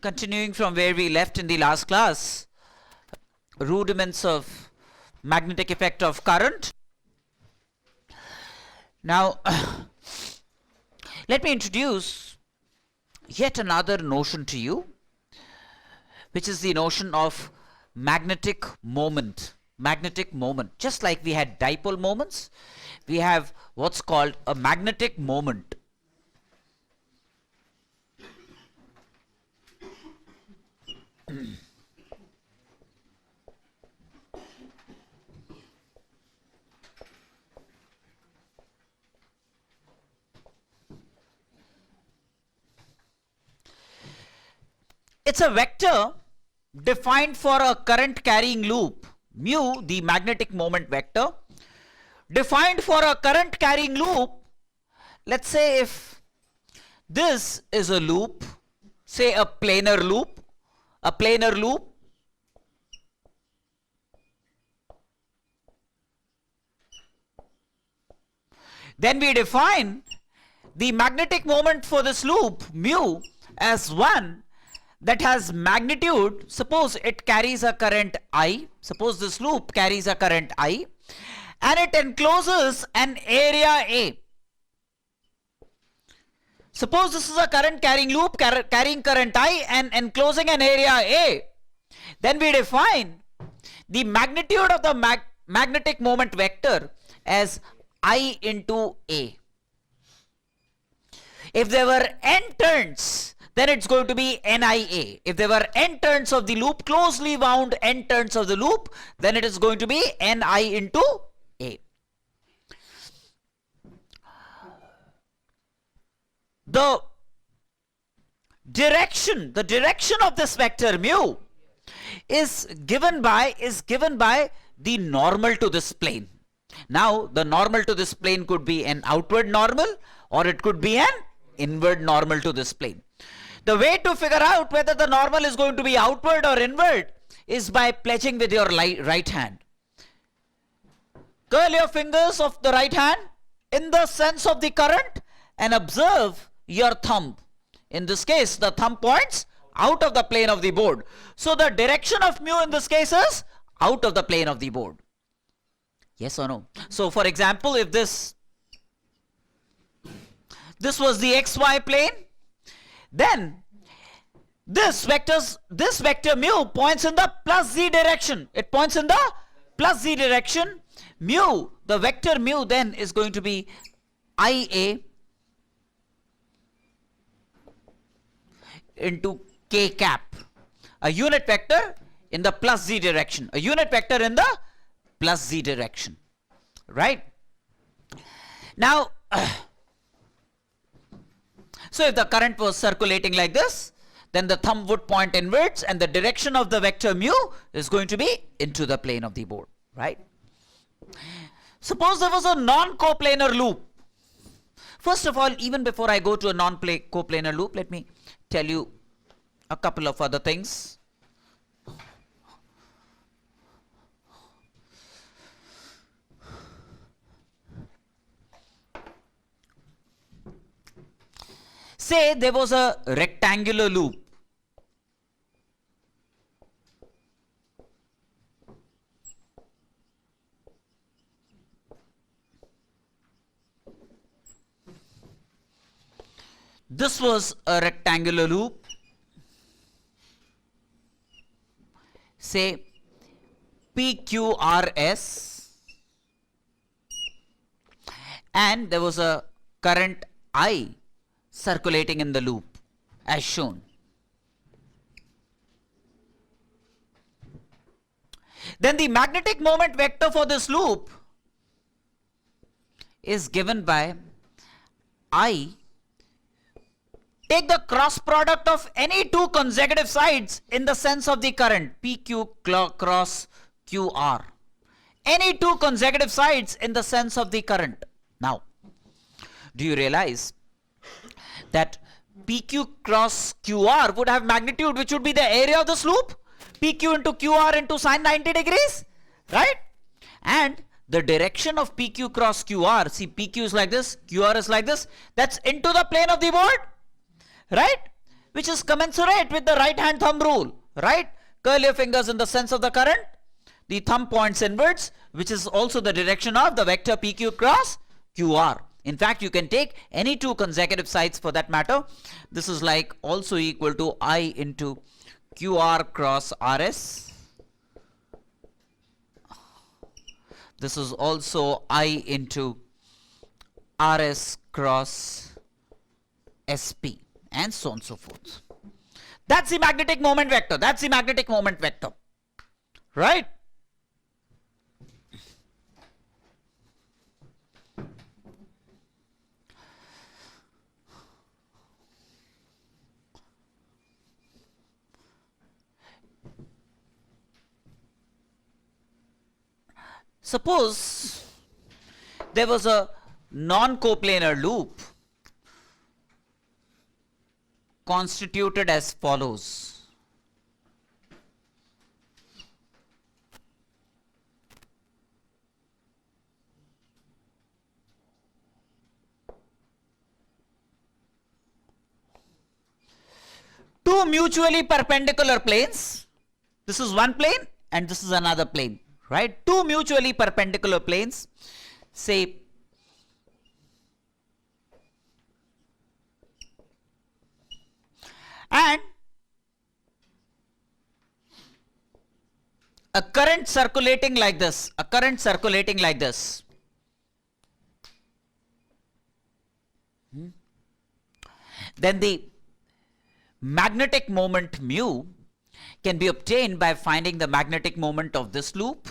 continuing from where we left in the last class, rudiments of magnetic effect of current. Now, let me introduce yet another notion to you, which is the notion of magnetic moment. Magnetic moment. Just like we had dipole moments, we have what's called a magnetic moment. It's a vector defined for a current carrying loop, mu, the magnetic moment vector, defined for a current carrying loop. Let's say if this is a loop, say a planar loop, then we define the magnetic moment for this loop, mu, as one that has magnitude. Suppose it carries a current I, suppose this loop carries a current I, and it encloses an area A. Suppose this is a current carrying loop carrying current I and enclosing an area A. Then we define the magnitude of the magnetic moment vector as I into A. If there were n turns, then it's going to be NIA. If there were n turns of the loop, closely wound n turns of the loop, then it is going to be NI into A. The direction of this vector mu is given by the normal to this plane. Now, the normal to this plane could be an outward normal, or it could be an inward normal to this plane. The way to figure out whether the normal is going to be outward or inward is by pledging with your right hand. Curl your fingers of the right hand in the sense of the current and observe your thumb. In this case, the thumb points out of the plane of the board. So the direction of mu in this case is out of the plane of the board. Yes or no? So for example, if this was the xy plane, then this vector mu points in the plus z direction. It points in the plus z direction. Mu, the vector mu then is going to be IA into k cap. A unit vector in the plus z direction. A unit vector in the plus z direction. Right? Now, so if the current was circulating like this, then the thumb would point inwards and the direction of the vector mu is going to be into the plane of the board, right? Suppose there was a non-coplanar loop. First of all, even before I go to a non-coplanar loop, let me tell you a couple of other things. Say there was a rectangular loop. This was a rectangular loop. Say PQRS, and there was a current I circulating in the loop as shown. Then the magnetic moment vector for this loop is given by I. Take the cross product of any two consecutive sides in the sense of the current, PQ cross QR. Any two consecutive sides in the sense of the current. Now, do you realize that PQ cross QR would have magnitude which would be the area of this loop? PQ into QR into sine 90 degrees, right? And the direction of PQ cross QR, see PQ is like this, QR is like this, that's into the plane of the board, right? Which which is commensurate with the right hand thumb rule, right? Curl your fingers in the sense of the current. The thumb points inwards, which is also the direction of the vector PQ cross QR. In fact, you can take any two consecutive sides for that matter. This is like also equal to I into QR cross RS. This is also I into RS cross SP, and so on and so forth. That's the magnetic moment vector. That's the magnetic moment vector. Right? Suppose there was a non-coplanar loop constituted as follows. Two mutually perpendicular planes. This is one plane and this is another plane, right? Two mutually perpendicular planes, say and a current circulating like this, then the magnetic moment mu can be obtained by finding the magnetic moment of this loop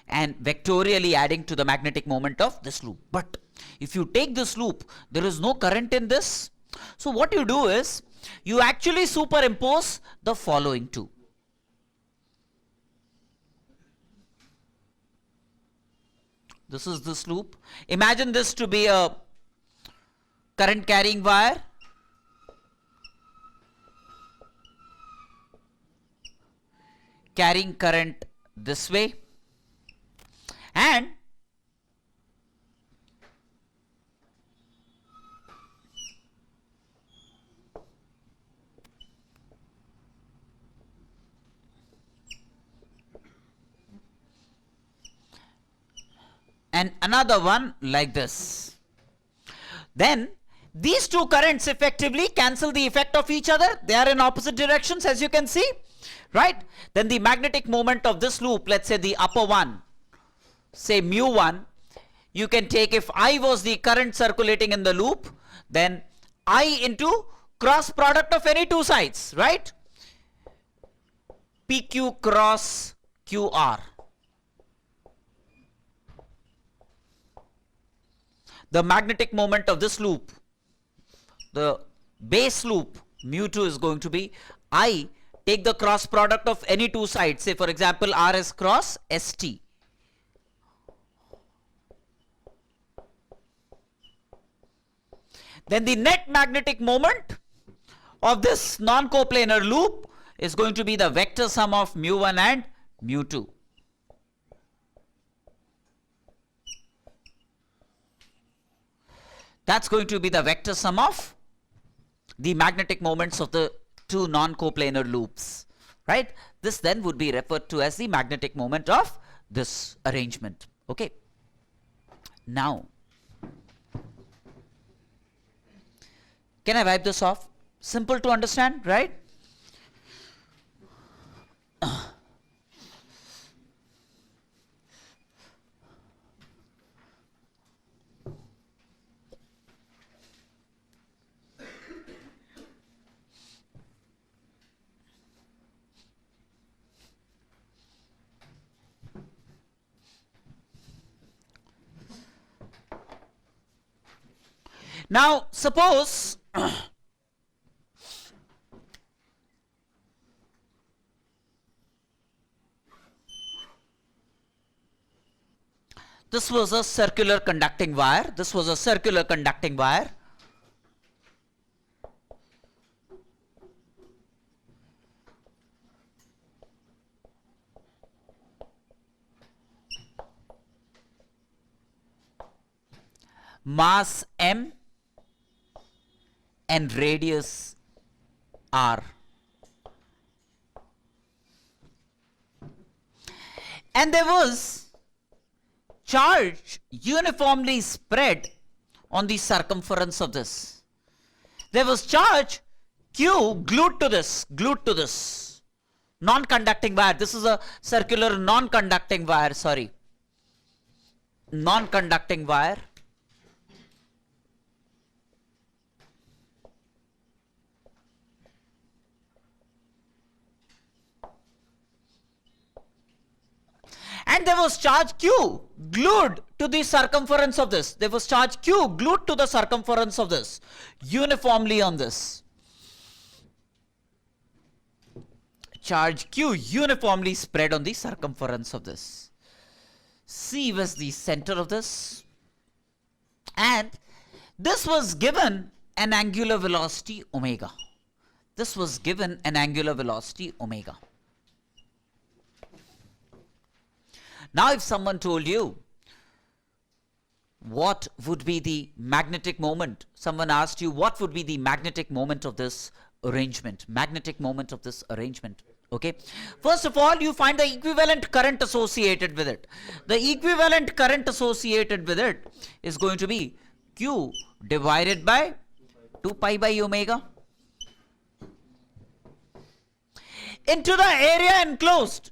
and vectorially adding to the magnetic moment of this loop. But if you take this loop, there is no current in this. So what you do is, you actually superimpose the following two. This is this loop. Imagine this to be a current carrying wire. Carrying current this way. And another one like this. Then these two currents effectively cancel the effect of each other. They are in opposite directions, as you can see, right? Then the magnetic moment of this loop, let's say the upper one, say mu1, you can take, if I was the current circulating in the loop, then I into cross product of any two sides, right? PQ cross QR. The magnetic moment of this loop, the base loop, mu2 is going to be I take the cross product of any two sides, say for example RS cross ST. Then the net magnetic moment of this non-coplanar loop is going to be the vector sum of mu1 and mu2. That's going to be the vector sum of the magnetic moments of the two non-coplanar loops, right? This then would be referred to as the magnetic moment of this arrangement. Okay. Now, can I wipe this off? Simple to understand, right? Now, suppose this was a circular conducting wire. This was a circular conducting wire. Mass m and radius R. And there was charge uniformly spread on the circumference of this. There was charge Q glued to this non-conducting wire. This is a circular non-conducting wire, non-conducting wire. And there was charge Q glued to the circumference of this. There was charge Q glued to the circumference of this, uniformly on this. Charge Q uniformly spread on the circumference of this. C was the center of this. And this was given an angular velocity omega. This was given an angular velocity omega. Now if someone told you what would be the magnetic moment, someone asked you what would be the magnetic moment of this arrangement, okay? First of all, you find the equivalent current associated with it. The equivalent current associated with it is going to be Q divided by 2 pi by omega into the area enclosed,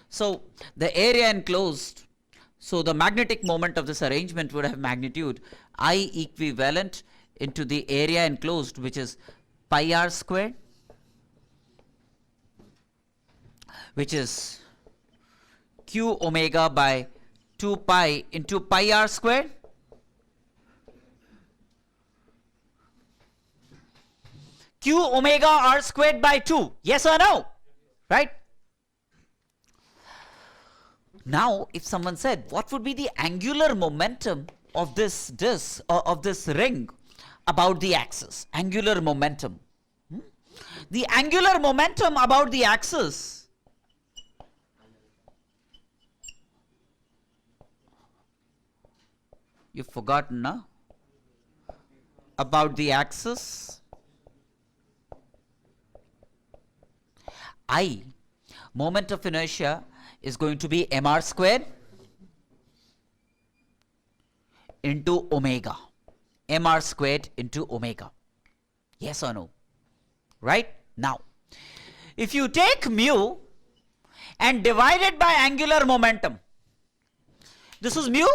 So the area enclosed, so the magnetic moment of this arrangement would have magnitude I equivalent into the area enclosed, which is pi r squared, which is Q omega by 2 pi into pi r squared. Q omega r squared by 2. Yes or no? Right? Now, if someone said, what would be the angular momentum of this disk or of this ring about the axis? Angular momentum. The angular momentum about the axis you've forgotten, no? About the axis, I, moment of inertia, is going to be mr squared into omega. Mr squared into omega. Yes or no? Right? Now, if you take mu and divide it by angular momentum, this is mu,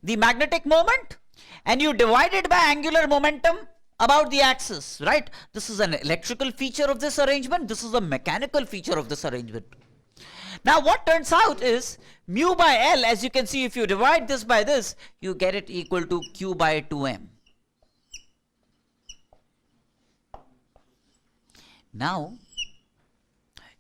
the magnetic moment, and you divide it by angular momentum about the axis, right? This is an electrical feature of this arrangement. This is a mechanical feature of this arrangement. Now what turns out is mu by L, as you can see, if you divide this by this, you get it equal to Q by 2m. Now,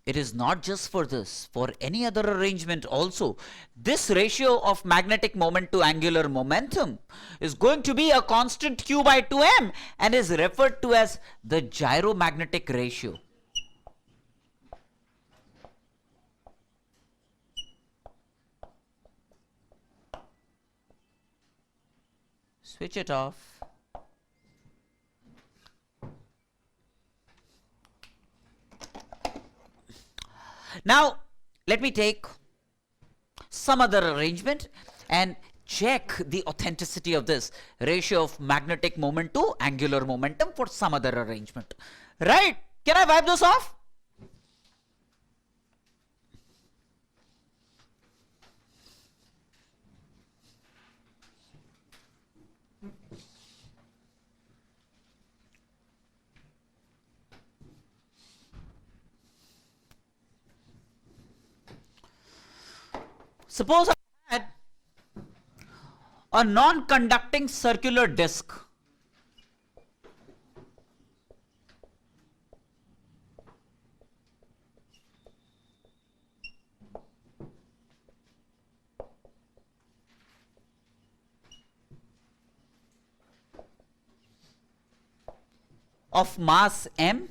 it is not just for this, for any other arrangement also, this ratio of magnetic moment to angular momentum is going to be a constant Q by 2m and is referred to as the gyromagnetic ratio. Switch it off. Now, let me take some other arrangement and check the authenticity of this ratio of magnetic moment to angular momentum for some other arrangement. Right? Can I wipe this off? Suppose I had a non-conducting circular disc of mass m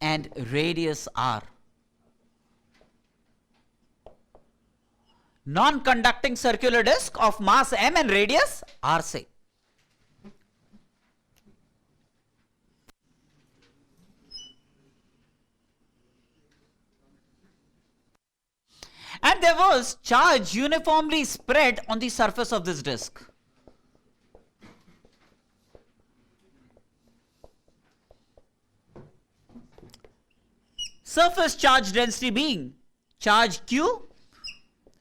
and radius r. non-conducting circular disk of mass m and radius r, say. And there was charge uniformly spread on the surface of this disk. Surface charge density being charge q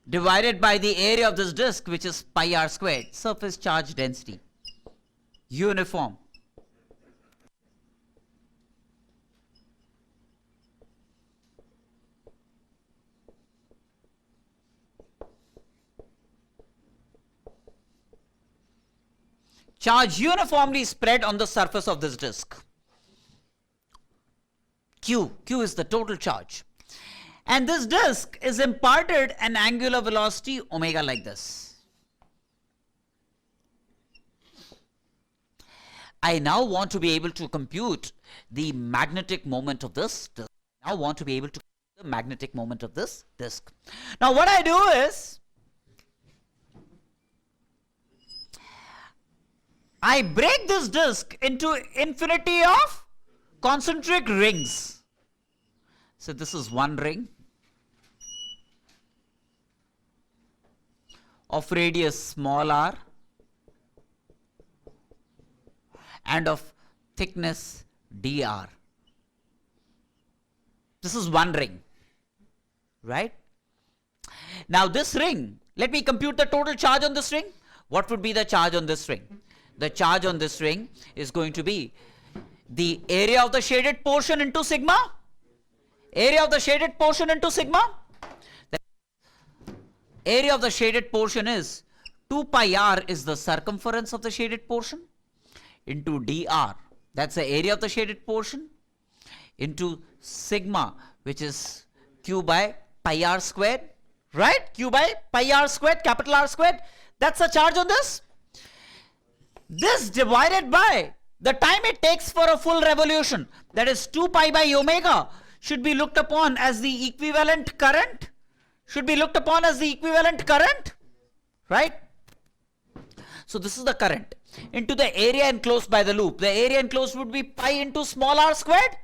divided by the area of this disk, which is pi r squared. Surface charge density, uniform. Charge uniformly spread on the surface of this disk. Q is the total charge. And this disk is imparted an angular velocity omega like this. I now want to be able to compute the magnetic moment of this disk. Now want to be able to compute the magnetic moment of this disk. Now what I do is, I break this disk into infinity of concentric rings. So this is one ring of radius small r and of thickness dr. This is one ring, right? Now this ring, let me compute the total charge on this ring. What would be the charge on this ring? The charge on this ring is going to be the area of the shaded portion into sigma. Area of the shaded portion into sigma. The area of the shaded portion is 2 pi r is the circumference of the shaded portion into dr. That's the area of the shaded portion into sigma, which is q by pi r squared. Right? Q by pi r squared, capital R squared. That's the charge on this. This divided by the time it takes for a full revolution, that is 2 pi by omega, should be looked upon as the equivalent current. Should be looked upon as the equivalent current, right? So this is the current into the area enclosed by the loop. The area enclosed would be pi into small r squared.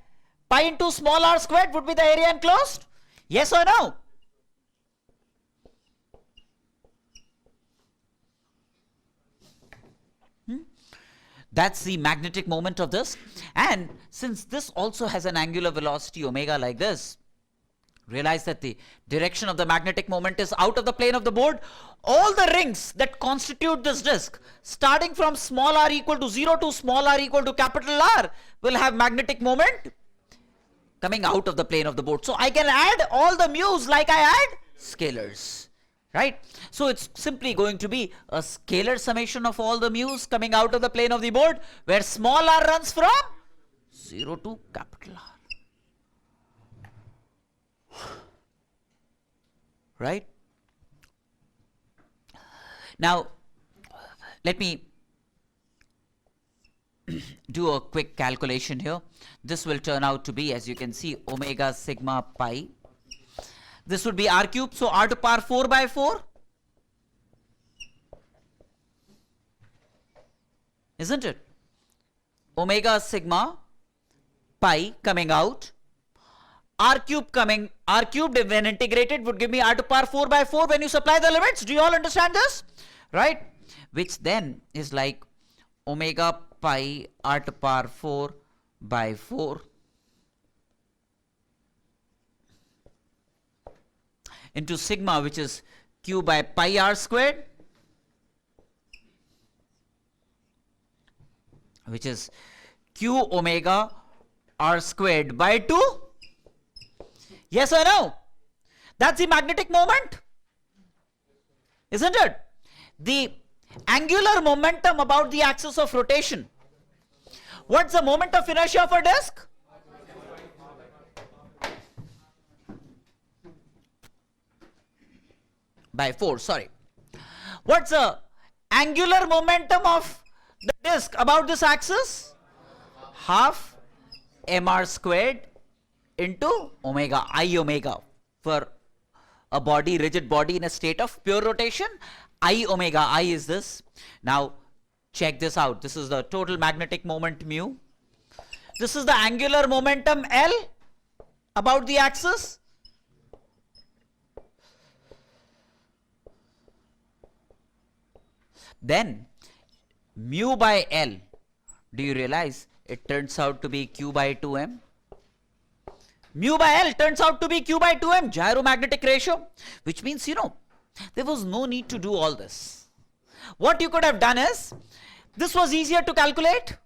Pi into small r squared would be the area enclosed. Yes or no? That's the magnetic moment of this. And since this also has an angular velocity omega like this, realize that the direction of the magnetic moment is out of the plane of the board. All the rings that constitute this disk, starting from small r equal to 0 to small r equal to capital R, will have magnetic moment coming out of the plane of the board. So I can add all the mu's like I add scalars. Right? So it's simply going to be a scalar summation of all the mu's coming out of the plane of the board, where small r runs from 0 to capital R. Right? Now, let me do a quick calculation here. This will turn out to be, as you can see, omega sigma pi. This would be r cube, so r to power 4 by 4. Isn't it? Omega sigma pi coming out. R cubed when integrated would give me r to power 4 by 4 when you supply the limits. Do you all understand this? Right? Which then is like omega pi r to power 4 by 4 into sigma, which is q by pi r squared, which is q omega r squared by 2. Yes or no? That's the magnetic moment, isn't it? The angular momentum about the axis of rotation. What's the moment of inertia of a disk? By 4, sorry. What's the angular momentum of the disk about this axis? Half mr squared into omega, I omega for a body, rigid body in a state of pure rotation. I omega I is this. Now check this out. This is the total magnetic moment mu. This is the angular momentum L about the axis. Then mu by L, do you realize it turns out to be Q by 2m? Mu by L turns out to be Q by 2m, gyromagnetic ratio, which means, there was no need to do all this. What you could have done is, this was easier to calculate.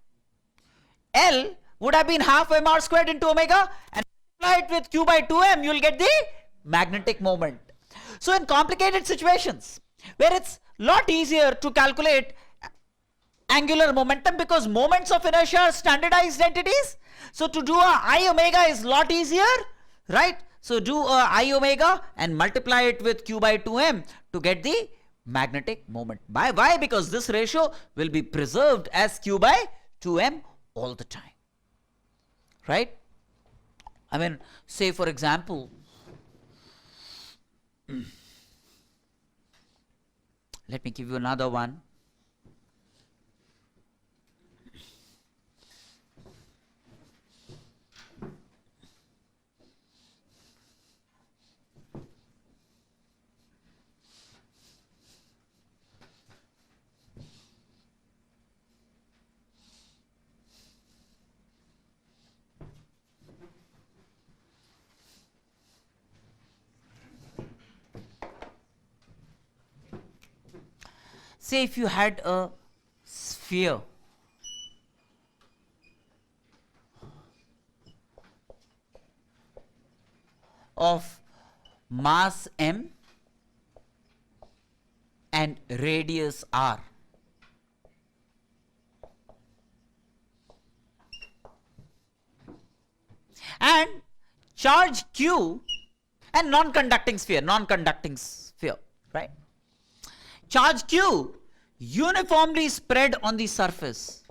L would have been half mr squared into omega, and multiply it with Q by 2m, you will get the magnetic moment. So in complicated situations, where it's lot easier to calculate angular momentum because moments of inertia are standardized entities. So to do a I omega is lot easier, right? So do a I omega and multiply it with Q by 2m to get the magnetic moment. Why? Because this ratio will be preserved as Q by 2m all the time, right? I mean, say for example, let me give you another one. Say if you had a sphere of mass m and radius r, and charge q, and non-conducting sphere, right? Charge q uniformly spread on the surface.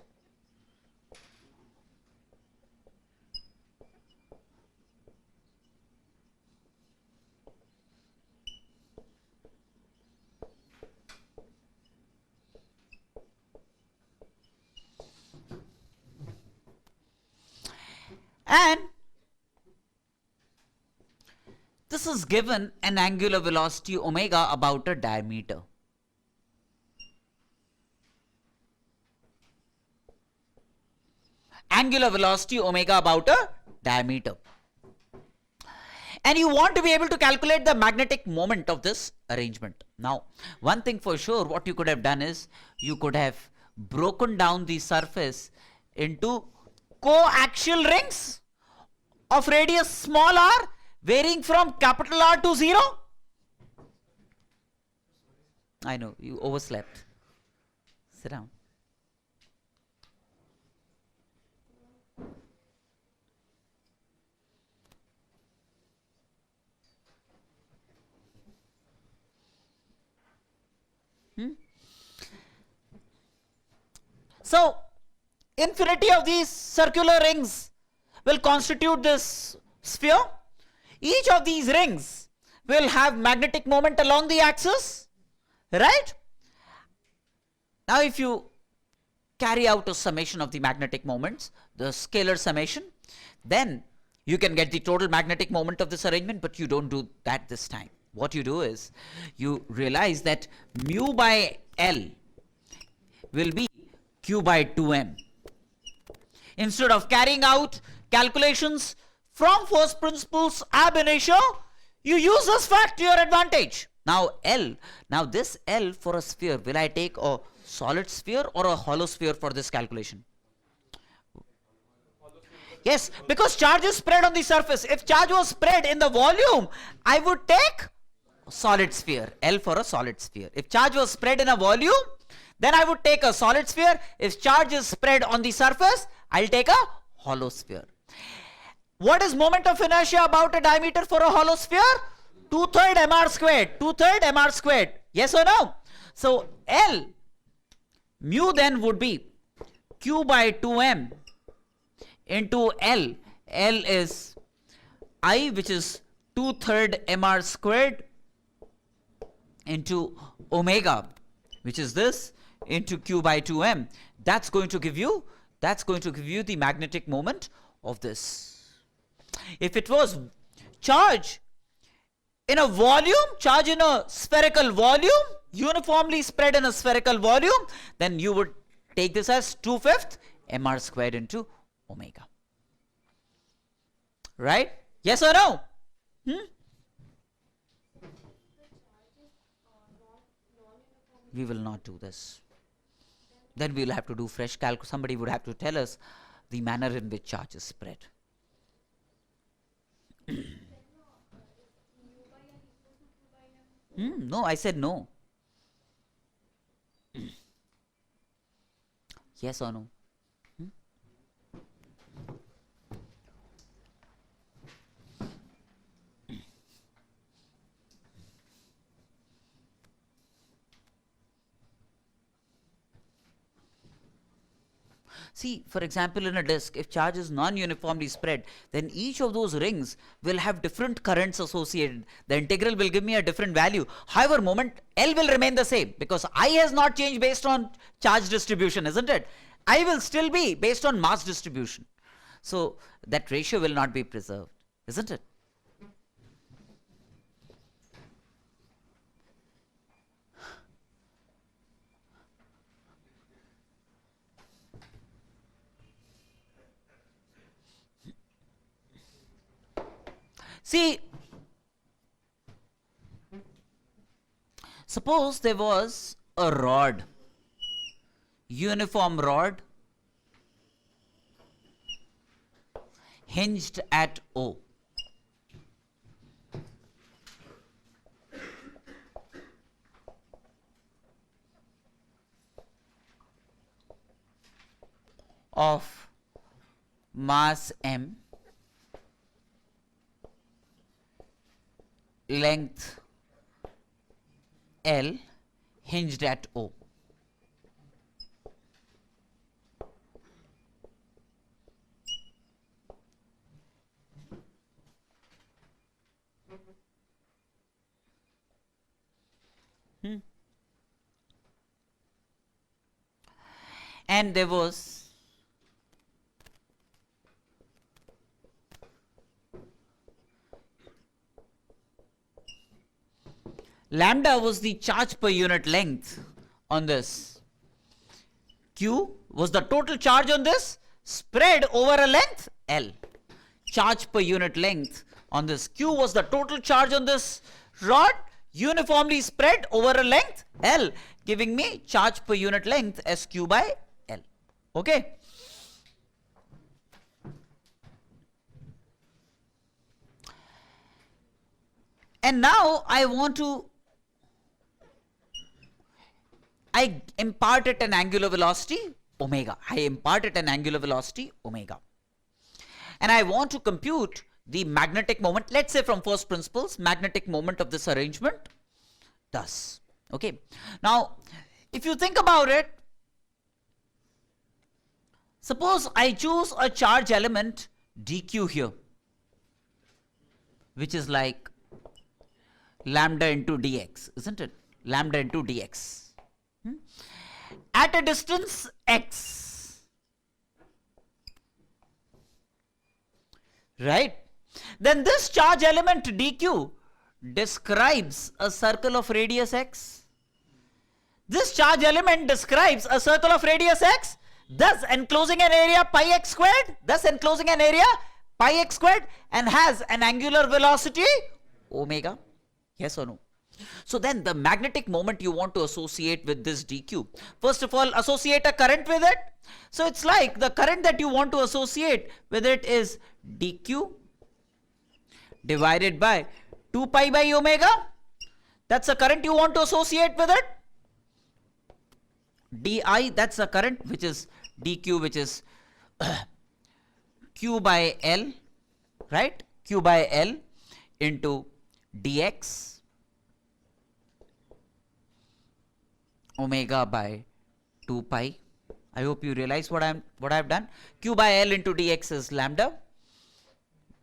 And this is given an angular velocity omega about a diameter. Angular velocity omega about a diameter. And you want to be able to calculate the magnetic moment of this arrangement. Now, one thing for sure, what you could have done is, you could have broken down the surface into coaxial rings of radius small r, varying from capital R to 0. I know, you overslept. Sit down. So, infinity of these circular rings will constitute this sphere. Each of these rings will have magnetic moment along the axis, right? Now, if you carry out a summation of the magnetic moments, the scalar summation, then you can get the total magnetic moment of this arrangement, but you don't do that this time. What you do is, you realize that mu by L will be Q by 2m. Instead of carrying out calculations from first principles ab initio, you use this fact to your advantage. Now this L for a sphere, will I take a solid sphere or a hollow sphere for this calculation? Yes, because charge is spread on the surface. If charge was spread in the volume, I would take a solid sphere, L for a solid sphere. If charge was spread in a volume, then I would take a solid sphere. If charge is spread on the surface, I'll take a hollow sphere. What is moment of inertia about a diameter for a hollow sphere? 2/3 mr squared. 2/3 mr squared. Yes or no? So L, mu then would be Q by 2m into L. L is I, which is 2/3 mr squared into omega, which is this, into q by 2m. That's going to give you the magnetic moment of this. If it was charge in a volume, charge in a spherical volume, uniformly spread in a spherical volume, then you would take this as 2/5 mr squared into omega. Right? Yes or no? We will not do this. Then we will have to do fresh calculus. Somebody would have to tell us the manner in which charge is spread. No, I said no. Yes or no? See, for example, in a disk, if charge is non-uniformly spread, then each of those rings will have different currents associated. The integral will give me a different value. However, moment L will remain the same because I has not changed based on charge distribution, isn't it? I will still be based on mass distribution. So that ratio will not be preserved, isn't it? See, suppose there was a rod, uniform rod, hinged at O. Of mass m, length L, hinged at O. And there was lambda was the charge per unit length on this. Q was the total charge on this spread over a length L. Charge per unit length on this. Q was the total charge on this rod uniformly spread over a length L, giving me charge per unit length as Q by L. Okay. And now I impart it an angular velocity omega. I impart it an angular velocity omega. And I want to compute the magnetic moment, let's say from first principles, magnetic moment of this arrangement thus. Okay. Now, if you think about it, suppose I choose a charge element dq here, which is like lambda into dx, isn't it? Lambda into dx. At a distance x, right? Then this charge element dq describes a circle of radius x. This charge element describes a circle of radius x, thus enclosing an area pi x squared, and has an angular velocity omega. Yes or no? So then the magnetic moment you want to associate with this dq, first of all associate a current with it. So it's like the current that you want to associate with it is dq divided by 2 pi by omega. That's the current you want to associate with it. di, that's the current, which is dq, which is q by L, right? Q by L into dx omega by 2 pi. I hope you realize what I've done. Q by L into dx is lambda,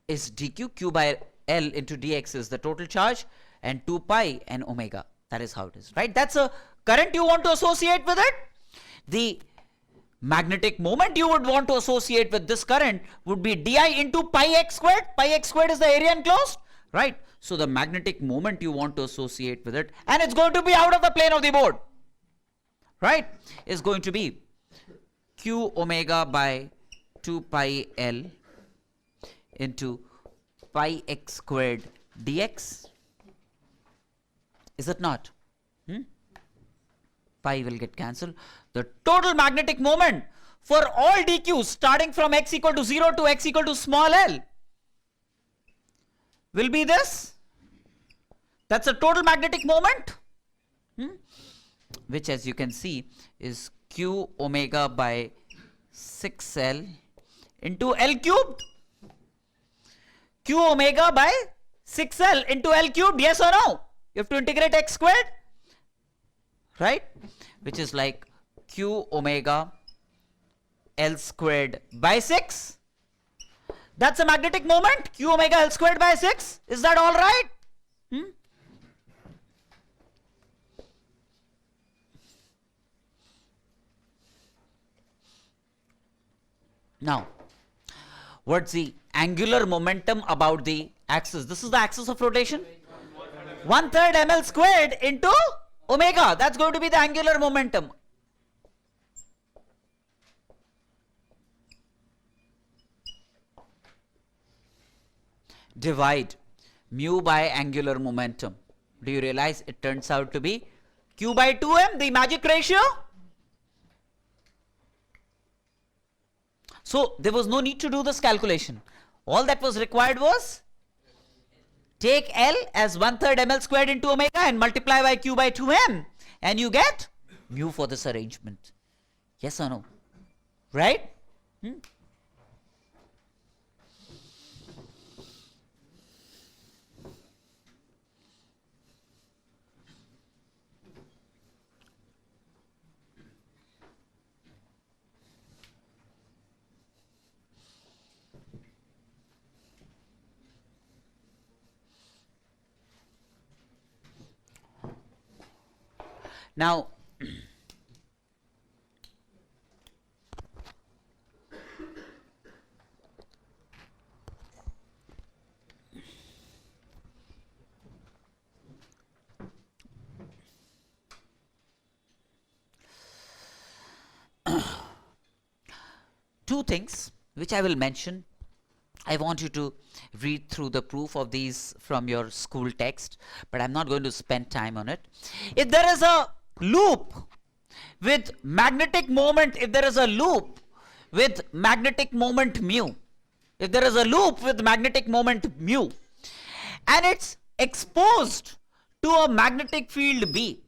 is dq. Q by L into dx is the total charge, and 2 pi and omega. That is how it is, right? That's a current you want to associate with it. The magnetic moment you would want to associate with this current would be di into pi x squared. Pi x squared is the area enclosed, right? So the magnetic moment you want to associate with it, and it's going to be out of the plane of the board, right, is going to be q omega by 2 pi L into pi x squared dx. Is it not? Pi will get cancelled. The total magnetic moment for all dq's starting from x equal to 0 to x equal to small l will be this. That's a total magnetic moment, which, as you can see, is q omega by 6L into L cubed. Q omega by 6L into L cubed, yes or no? You have to integrate x squared, right? Which is like q omega L squared by 6. That's a magnetic moment, q omega L squared by 6. Is that all right? Now, what's the angular momentum about the axis? This is the axis of rotation. 1/3 ml squared into omega. That's going to be the angular momentum. Divide mu by angular momentum. Do you realize it turns out to be q by 2m, the magic ratio? So there was no need to do this calculation. All that was required was take L as 1/3 ml squared into omega and multiply by q by 2m, and you get mu for this arrangement. Yes or no? Right? Now, two things which I will mention. I want you to read through the proof of these from your school text, but I'm not going to spend time on it. If there is a loop with magnetic moment, if there is a loop with magnetic moment mu, if there is a loop with magnetic moment mu, and it's exposed to a magnetic field B,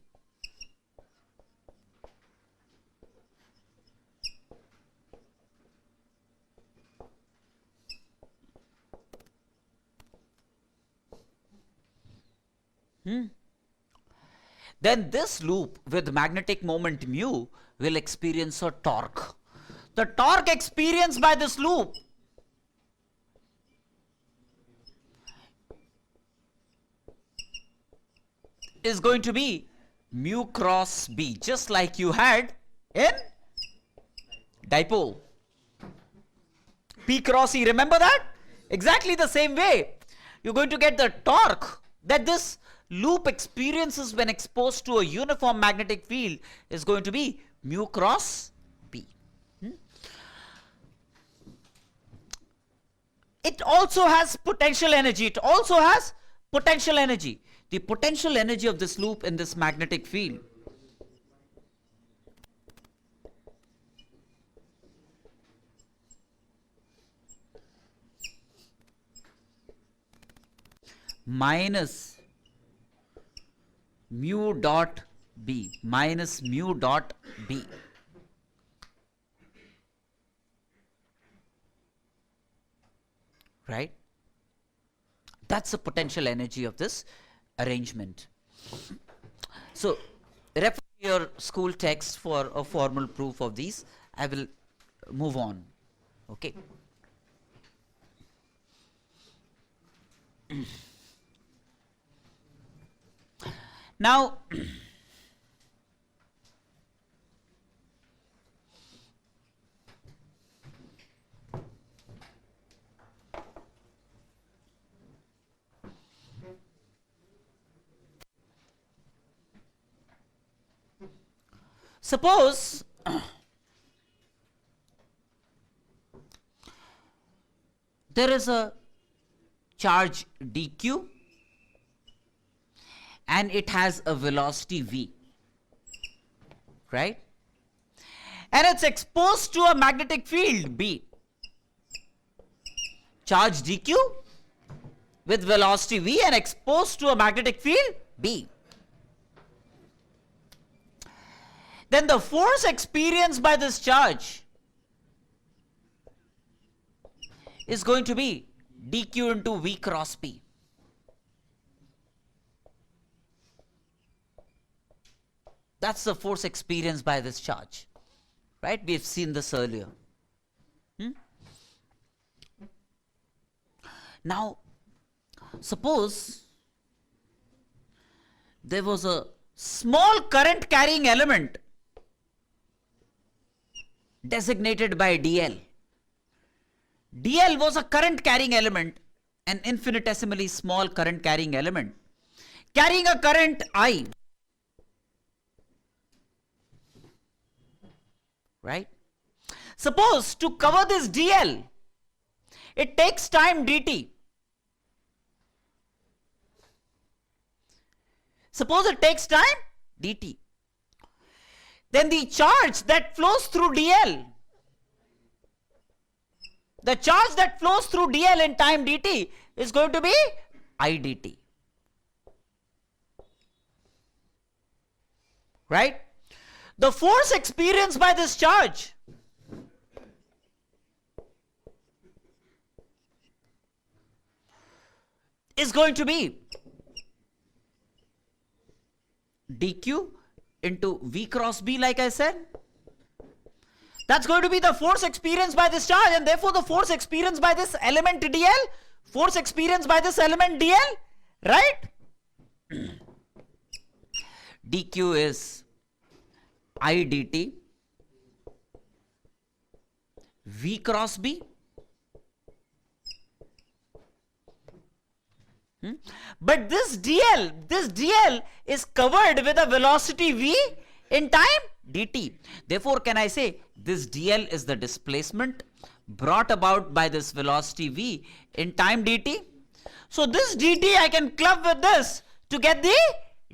then this loop with magnetic moment mu will experience a torque. The torque experienced by this loop is going to be mu cross B, just like you had in dipole. P cross E, remember that? Exactly the same way. You're going to get the torque that this loop experiences when exposed to a uniform magnetic field is going to be mu cross B. It also has potential energy. It also has potential energy. The potential energy of this loop in this magnetic field minus mu dot B, minus mu dot B. Right? That's the potential energy of this arrangement. So, refer to your school text for a formal proof of these. I will move on. Okay. Now, suppose there is a charge dq and it has a velocity v, right? And it's exposed to a magnetic field B. Charge dq with velocity v and exposed to a magnetic field B. Then the force experienced by this charge is going to be dq into v cross p. That's the force experienced by this charge, right? We've seen this earlier. Now, suppose there was a small current carrying element designated by dl. dl was a current carrying element, an infinitesimally small current carrying element, carrying a current I. Right? Suppose to cover this dl, it takes time dt. Suppose it takes time dt. Then the charge that flows through dl, the charge that flows through dl in time dt is going to be I dt. Right? The force experienced by this charge is going to be dq into v cross b, like I said. That's going to be the force experienced by this charge, and therefore the force experienced by this element dl, force experienced by this element dl, right? dq is I dt v cross b. But this dl is covered with a velocity v in time dt. Therefore, can I say this dl is the displacement brought about by this velocity v in time dt? So this dt I can club with this to get the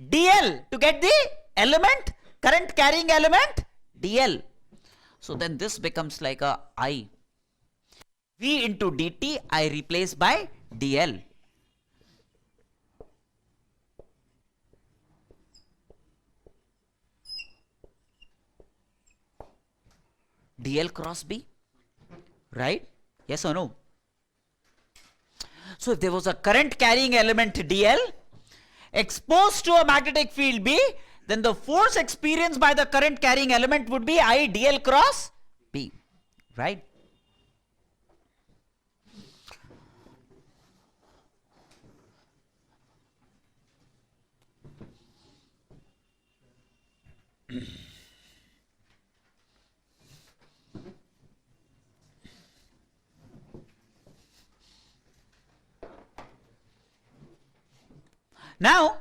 dl, to get the element, current carrying element dl. So then this becomes like a I. V into dt I replace by dl. dl cross b, right? Yes or no? So if there was a current carrying element dl exposed to a magnetic field b, then the force experienced by the current carrying element would be I dl cross b, right? Now,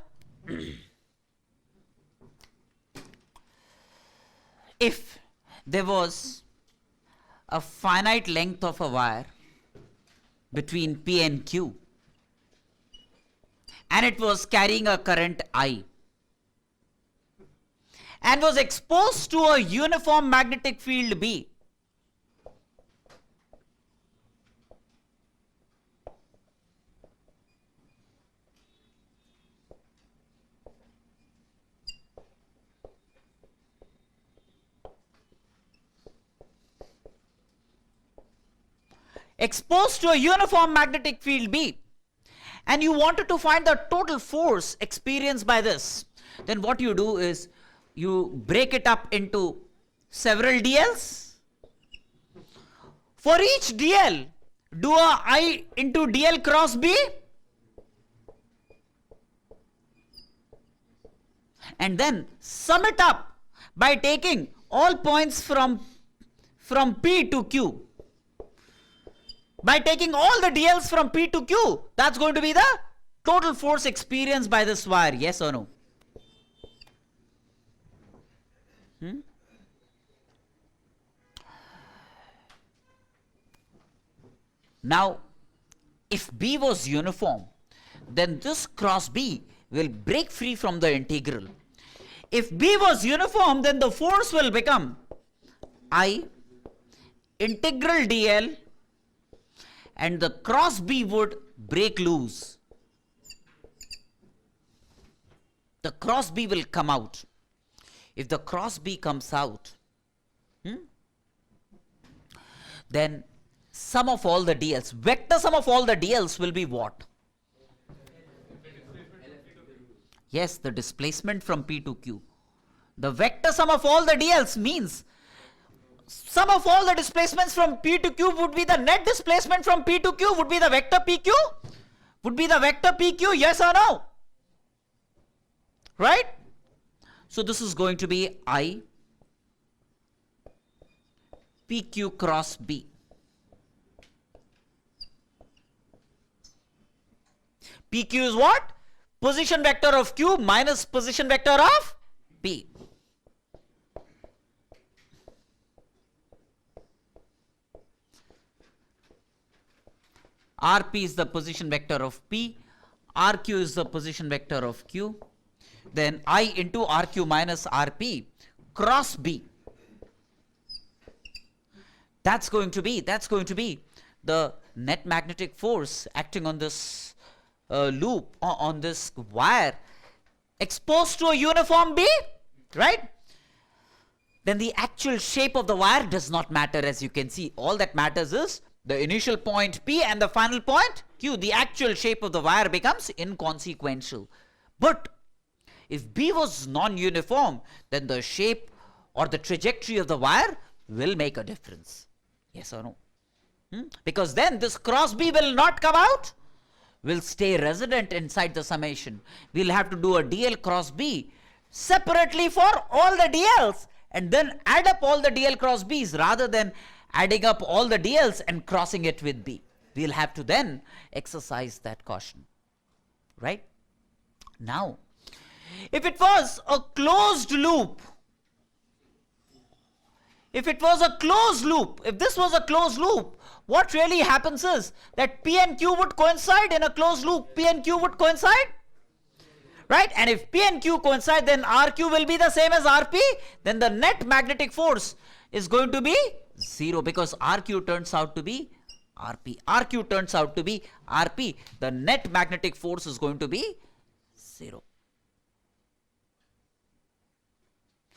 if there was a finite length of a wire between P and Q, and it was carrying a current I, and was exposed to a uniform magnetic field B, exposed to a uniform magnetic field B, and you wanted to find the total force experienced by this, then what you do is you break it up into several dl's. For each dl, do a I into dl cross B, and then sum it up by taking all points from P to Q. By taking all the DLs from P to Q, that's going to be the total force experienced by this wire. Yes or no? Now, if B was uniform, then this cross B will break free from the integral. If B was uniform, then the force will become I integral dl, and the cross B would break loose. The cross B will come out. If the cross B comes out, then sum of all the DLs, vector sum of all the DLs will be what? Yes, the displacement from P to Q. The vector sum of all the DLs means sum of all the displacements from P to Q would be the net displacement from P to Q, would be the vector PQ? Would be the vector PQ, yes or no? Right? So this is going to be I PQ cross B. PQ is what? Position vector of Q minus position vector of P. RP is the position vector of P, RQ is the position vector of Q, then I into RQ minus RP cross B. That's going to be the net magnetic force acting on this loop, on this wire exposed to a uniform B, right? Then the actual shape of the wire does not matter, as you can see. All that matters is the initial point P and the final point Q. The actual shape of the wire becomes inconsequential. But if B was non-uniform, then the shape or the trajectory of the wire will make a difference. Yes or no? Because then this cross B will not come out, will stay resident inside the summation. We'll have to do a DL cross B separately for all the DLs and then add up all the DL cross Bs rather than adding up all the DLs and crossing it with B. We'll have to then exercise that caution. Right? Now, if it was a closed loop, if this was a closed loop, what really happens is that P and Q would coincide in a closed loop. P and Q would coincide, right? And if P and Q coincide, then RQ will be the same as RP. Then the net magnetic force is going to be 0 because RQ turns out to be RP. RQ turns out to be RP. The net magnetic force is going to be 0.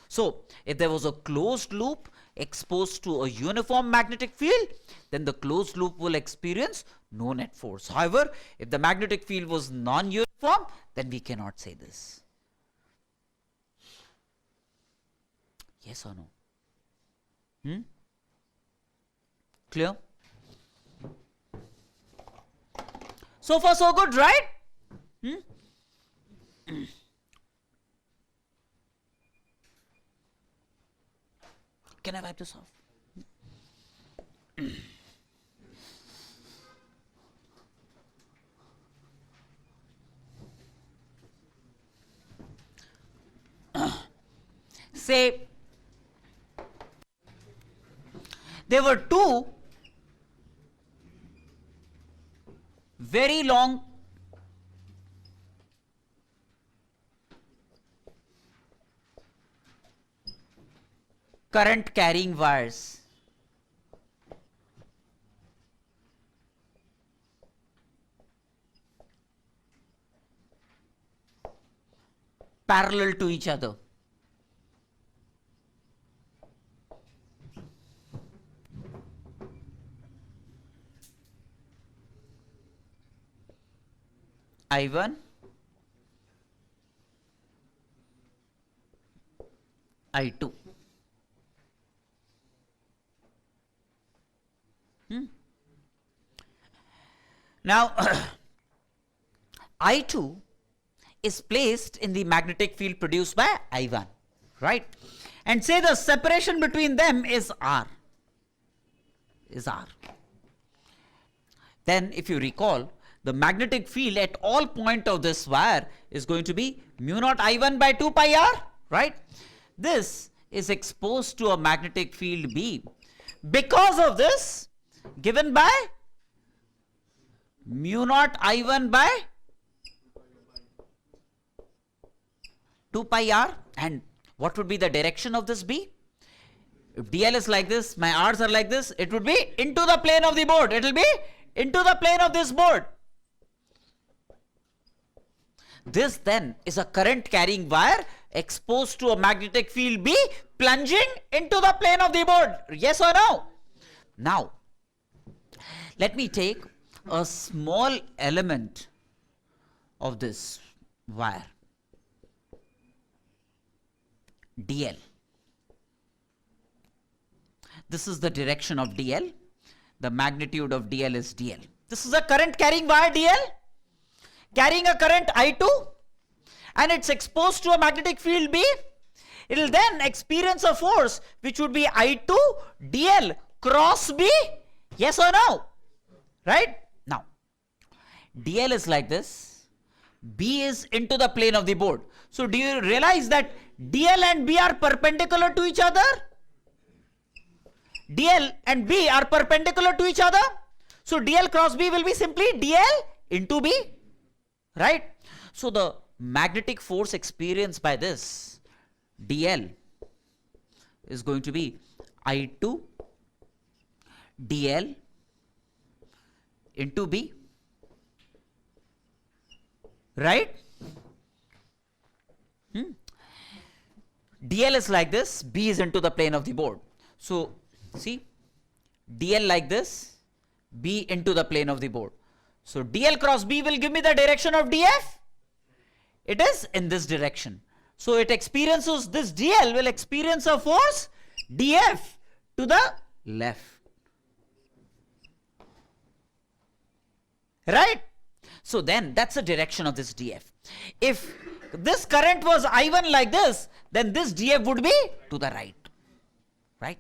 So, if there was a closed loop exposed to a uniform magnetic field, then the closed loop will experience no net force. However, if the magnetic field was non-uniform, then we cannot say this. Yes or no? Clear? So far so good, right? Can I wipe this off? Say there were two very long current carrying wires. Parallel to each other. I1, I2. Now, I2 is placed in the magnetic field produced by I1, right? And say the separation between them is R. Then if you recall, the magnetic field at all point of this wire is going to be mu naught I1 by 2 pi R, right? This is exposed to a magnetic field B. Because of this, given by mu naught I1 by 2 pi R. And what would be the direction of this B? If dl is like this, my r's are like this, it would be into the plane of the board. It will be into the plane of this board. This then is a current carrying wire exposed to a magnetic field B plunging into the plane of the board. Yes or no? Now, let me take a small element of this wire, dl. This is the direction of dl. The magnitude of dl is dl. This is a current carrying wire dl, carrying a current I2, and it's exposed to a magnetic field B. It will then experience a force which would be I2 dl cross B. Yes or no? Right? Now, dl is like this. B is into the plane of the board. So, do you realize that dl and B are perpendicular to each other? dl and B are perpendicular to each other. So, dl cross B will be simply dl into B, right? So, the magnetic force experienced by this dl is going to be I2 dl into B, right? dl is like this, B is into the plane of the board. So, see, dl like this, B into the plane of the board. So, dl cross B will give me the direction of df. It is in this direction. So, it experiences, this dl will experience a force df to the left. Right? So, then that's the direction of this df. If this current was I1 like this, then this df would be to the right. Right?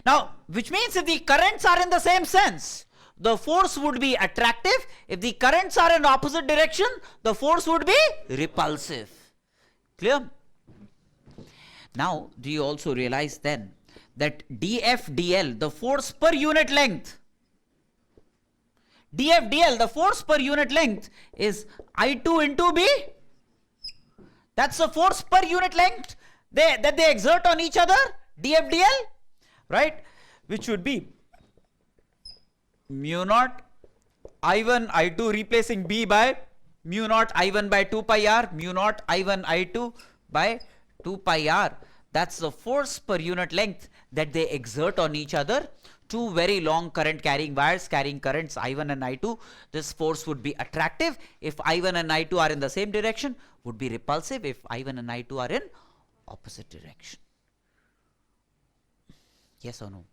Now, which means if the currents are in the same sense, the force would be attractive. If the currents are in opposite direction, the force would be repulsive. Clear? Now, do you also realize then that df dl, the force per unit length, df dl, the force per unit length is I2 into B. That's the force per unit length that they exert on each other, df dl, right? Which would be mu naught I1 I2 replacing B by mu naught I1 by 2 pi r, mu naught I1 I2 by 2 pi r. That's the force per unit length that they exert on each other. Two very long current carrying wires carrying currents I1 and I2. This force would be attractive. If I1 and I2 are in the same direction, would be repulsive if I1 and I2 are in opposite direction. Yes or no?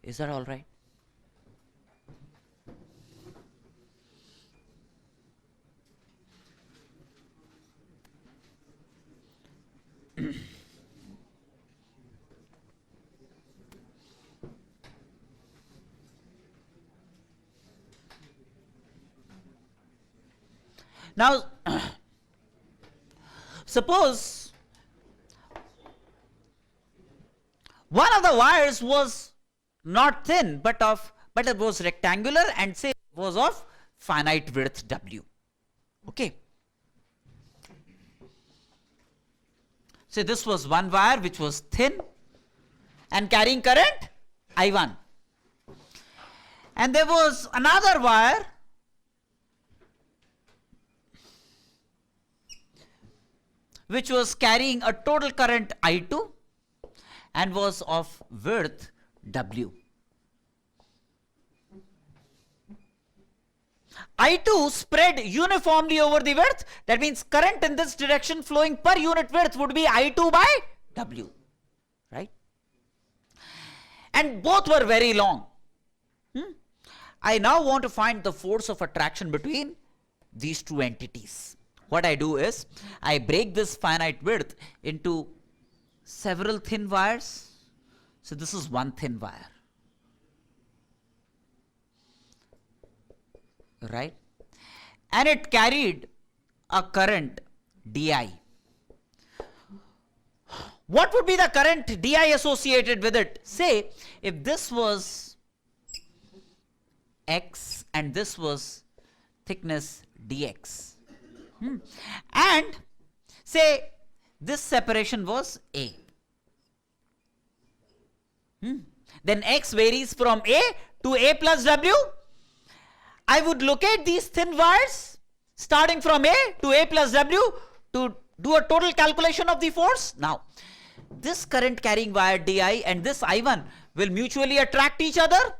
Is that all right? Now, suppose one of the wires was not thin but it was rectangular and say was of finite width W. Okay. So this was one wire which was thin and carrying current I1. And there was another wire which was carrying a total current I2 and was of width W. I2 spread uniformly over the width. That means current in this direction flowing per unit width would be I2 by W. Right? And both were very long. I now want to find the force of attraction between these two entities. What I do is, I break this finite width into several thin wires. So this is one thin wire. Right? And it carried a current Di. What would be the current Di associated with it? Say, if this was X and this was thickness dx. And say this separation was A. Then X varies from A to A plus W. I would locate these thin wires starting from A to A plus W to do a total calculation of the force. Now, this current carrying wire Di and this I1 will mutually attract each other.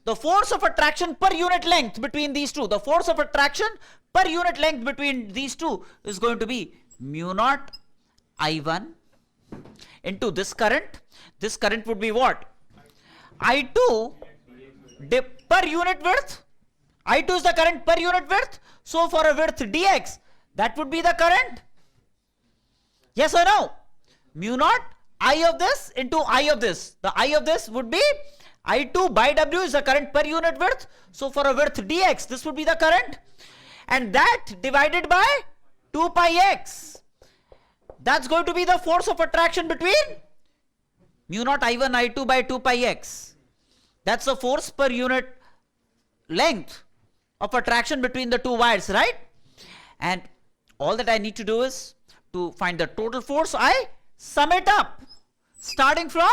The force of attraction per unit length between these two, the force of attraction per unit length between these two is going to be mu naught I1 into this current. This current would be what? I2 per unit width. I2 is the current per unit width. So for a width dx, that would be the current. Yes or no? Mu naught I of this into I of this. The I of this would be I2 by W is the current per unit width. So for a width dx, this would be the current. And that divided by 2 pi x. That's going to be the force of attraction between mu naught I1 I2 by 2 pi x. That's the force per unit length of attraction between the two wires, right? And all that I need to do is to find the total force. I sum it up starting from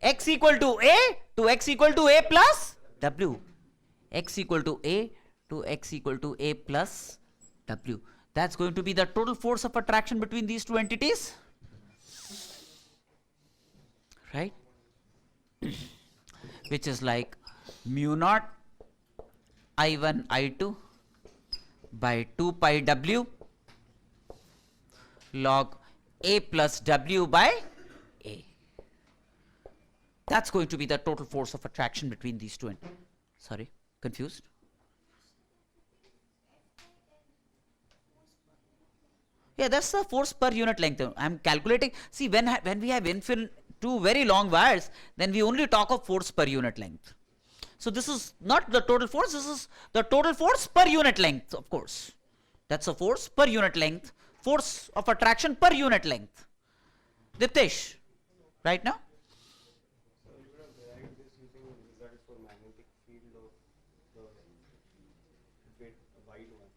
x equal to A to x equal to A plus W. X equal to A to x equal to A plus W. That's going to be the total force of attraction between these two entities. Right? Which is like mu naught I1 I2 by 2 pi W log A plus W by A. That's going to be the total force of attraction between these two. Sorry, confused? Yeah, that's the force per unit length. I'm calculating. See, when we have infinite two very long wires, then we only talk of force per unit length. So this is not the total force, this is the total force per unit length, of course. That's a force per unit length, force of attraction per unit length. Diptesh, right now? So you would have derived this using results for magnetic field of the bit wide one.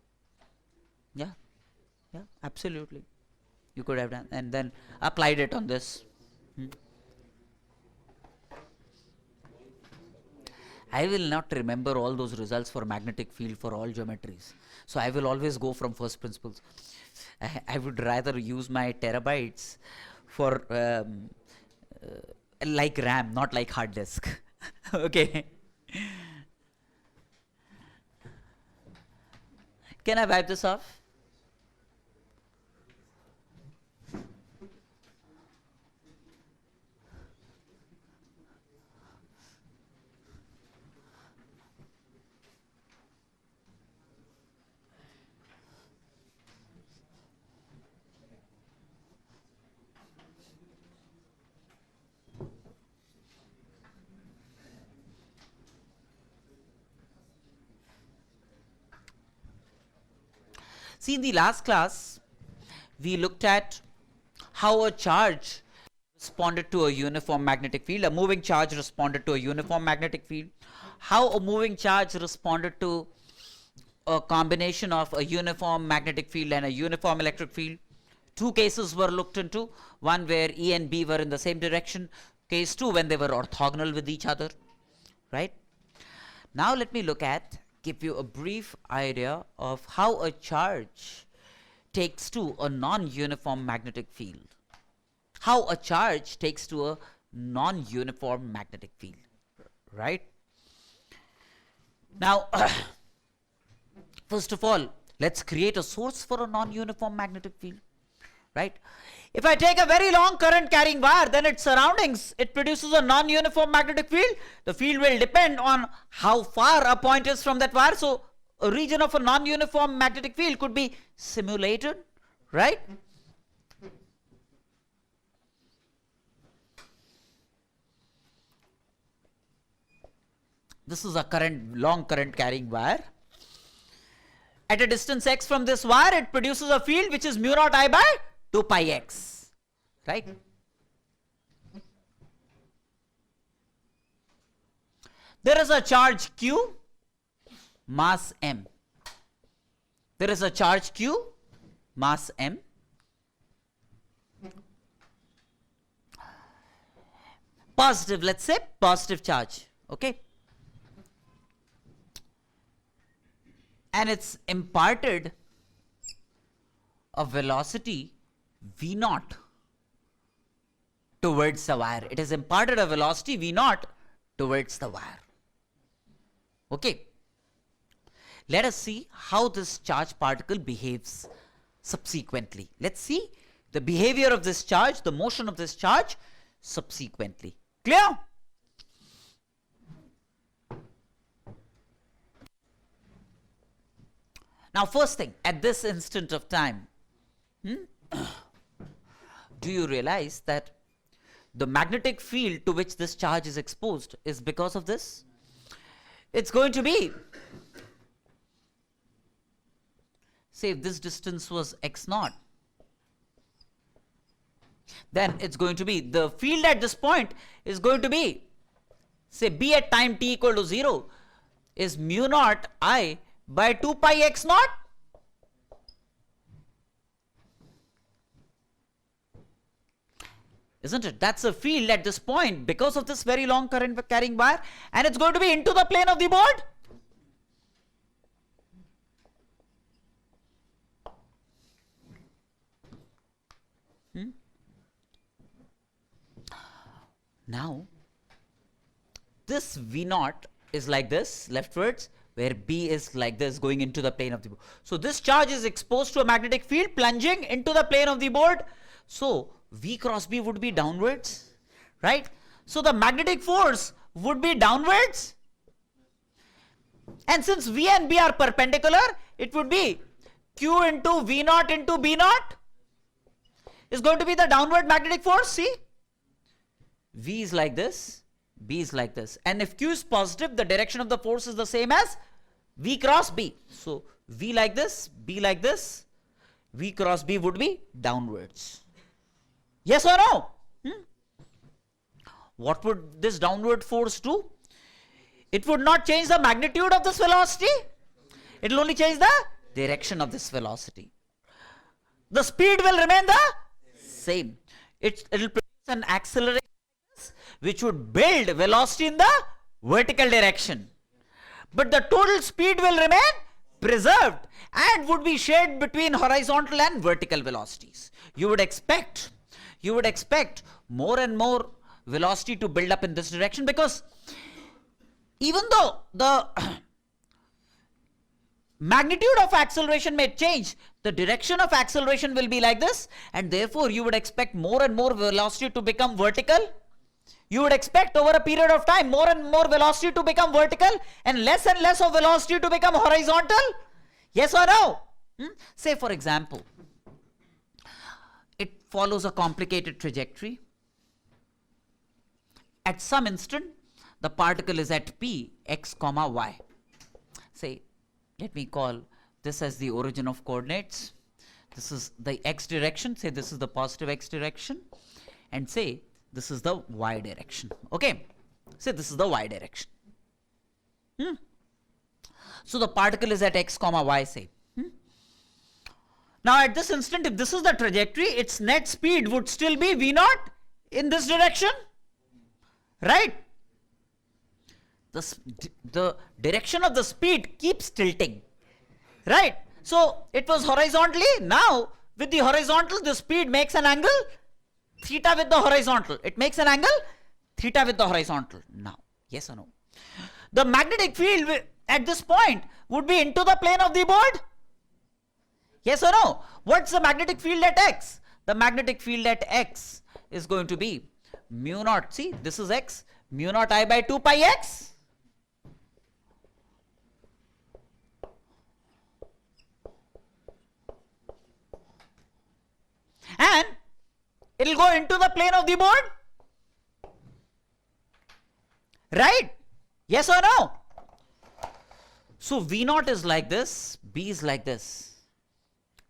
Yeah, absolutely. You could have done and then applied it on this. I will not remember all those results for magnetic field for all geometries. So I will always go from first principles. I would rather use my terabytes for like RAM, not like hard disk. Okay. Can I wipe this off? See, in the last class, we looked at how a charge responded to a uniform magnetic field. A moving charge responded to a uniform magnetic field. How a moving charge responded to a combination of a uniform magnetic field and a uniform electric field. Two cases were looked into. One where E and B were in the same direction. Case 2 when they were orthogonal with each other. Right? Now let me give you a brief idea of how a charge takes to a non-uniform magnetic field. How a charge takes to a non-uniform magnetic field, right? Now, first of all, let's create a source for a non-uniform magnetic field. right? If I take a very long current carrying wire, then its surroundings, it produces a non-uniform magnetic field. The field will depend on how far a point is from that wire. So a region of a non-uniform magnetic field could be simulated, right? This is a long current carrying wire. At a distance x from this wire, it produces a field which is mu naught I by 2 pi x, right? There is a charge q, mass m. There is a charge q, mass m. Positive, let's say positive charge, okay? And it's imparted a velocity v naught towards the wire. It is imparted a velocity v naught towards the wire. Okay. Let us see how this charge particle behaves subsequently. Let's see the behavior of this charge, the motion of this charge subsequently. Clear? Now, first thing, at this instant of time, do you realize that the magnetic field to which this charge is exposed is because of this? It's going to be, say if this distance was x naught, then it's going to be, the field at this point is going to be, say b at time t equal to 0 is mu naught I by 2 pi x naught. Isn't it? That's a field at this point because of this very long current carrying wire, and it's going to be into the plane of the board. Now, this V naught is like this, leftwards, where B is like this, going into the plane of the board. So this charge is exposed to a magnetic field plunging into the plane of the board. So V cross B would be downwards, right? So the magnetic force would be downwards. And since V and B are perpendicular, it would be Q into V naught into B naught is going to be the downward magnetic force, see? V is like this, B is like this. And if Q is positive, the direction of the force is the same as V cross B. So V like this, B like this, V cross B would be downwards. Yes or no? What would this downward force do? It would not change the magnitude of this velocity. It will only change the direction of this velocity. The speed will remain the same. It will produce an acceleration which would build velocity in the vertical direction. But the total speed will remain preserved and would be shared between horizontal and vertical velocities. You would expect more and more velocity to build up in this direction, because even though the magnitude of acceleration may change, the direction of acceleration will be like this, and therefore you would expect more and more velocity to become vertical. You would expect over a period of time more and more velocity to become vertical and less of velocity to become horizontal. Yes or no? Say for example, it follows a complicated trajectory. At some instant, the particle is at P, x, comma, y. Say, let me call this as the origin of coordinates. This is the x direction. Say this is the positive x direction. And say this is the y direction. Okay. Say this is the y direction. So the particle is at x, comma, y, say. Now at this instant, if this is the trajectory, its net speed would still be v naught in this direction. Right? The direction of the speed keeps tilting. Right? So it was horizontally. Now with the horizontal, the speed makes an angle theta with the horizontal. It makes an angle theta with the horizontal. Now, yes or no? The magnetic field at this point would be into the plane of the board. Yes or no? What's the magnetic field at x? the magnetic field at x is going to be mu naught, see this is x, mu naught I by 2 pi x. And it will go into the plane of the board. Right? Yes or no? So V naught is like this, B is like this.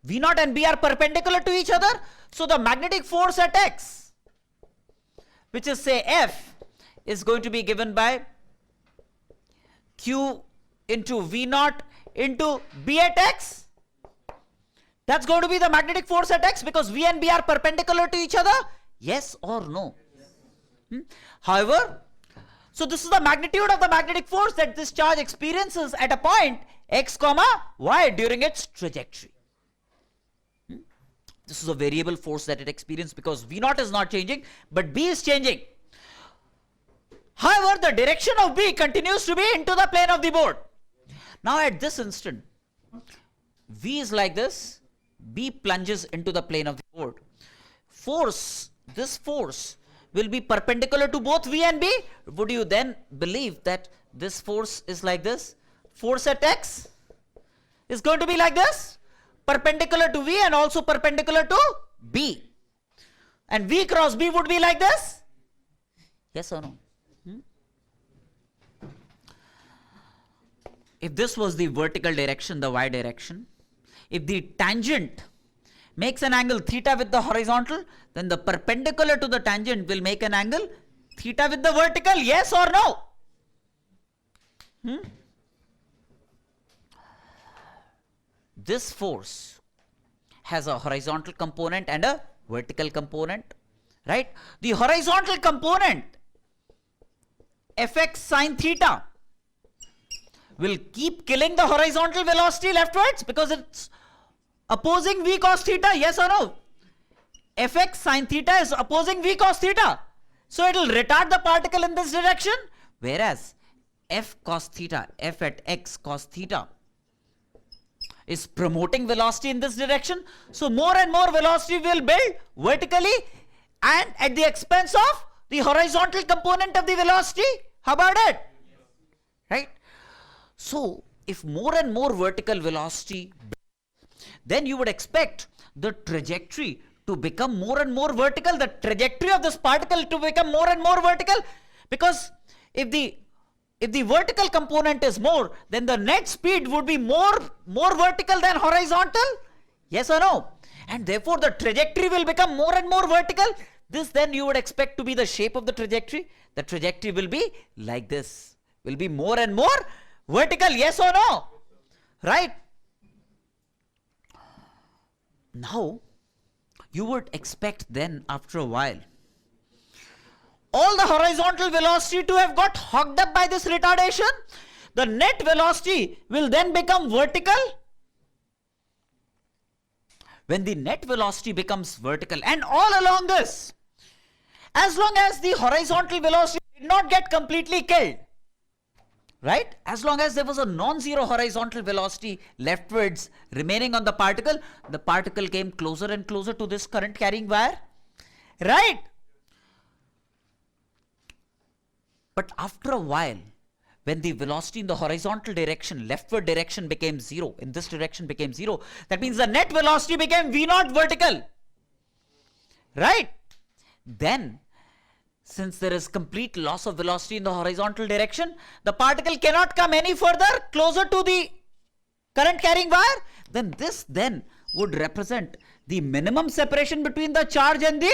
V naught and B are perpendicular to each other. So the magnetic force at x, which is say F, is going to be given by Q into V naught into B at x. That's going to be the magnetic force at x because V and B are perpendicular to each other. Yes or no? However, so this is the magnitude of the magnetic force that this charge experiences at a point x comma y during its trajectory. This is a variable force that it experiences because V naught is not changing, but B is changing. However, the direction of B continues to be into the plane of the board. Now at this instant, V is like this, B plunges into the plane of the board. This force will be perpendicular to both V and B. Would you then believe that this force is like this? Force at x is going to be like this, perpendicular to V and also perpendicular to B. And V cross B would be like this? Yes or no? If this was the vertical direction, the y direction, if the tangent makes an angle theta with the horizontal, then the perpendicular to the tangent will make an angle theta with the vertical. Yes or no? This force has a horizontal component and a vertical component, right? The horizontal component, Fx sine theta, will keep killing the horizontal velocity leftwards because it's opposing V cos theta. Yes or no? Fx sine theta is opposing V cos theta. So it will retard the particle in this direction. Whereas F cos theta, F at x cos theta, is promoting velocity in this direction. So more and more velocity will build vertically and at the expense of the horizontal component of the velocity. How about it? Right? So if more and more vertical velocity, then you would expect the trajectory to become more and more vertical, the trajectory of this particle to become more and more vertical, because if the vertical component is more, then the net speed would be more vertical than horizontal. Yes or no? And therefore the trajectory will become more and more vertical. This then you would expect to be the shape of the trajectory. The trajectory will be like this, will be more and more vertical. Yes or no? Right? Now, you would expect then after a while all the horizontal velocity to have got hogged up by this retardation. The net velocity will then become vertical. When the net velocity becomes vertical, and all along this, as long as the horizontal velocity did not get completely killed, right? As long as there was a non-zero horizontal velocity leftwards remaining on the particle came closer and closer to this current carrying wire, right? But after a while, when the velocity in the horizontal direction, leftward direction became zero, in this direction became zero, that means the net velocity became V naught vertical, right? Then, since there is complete loss of velocity in the horizontal direction, the particle cannot come any further closer to the current carrying wire. Then this then would represent the minimum separation between the charge and the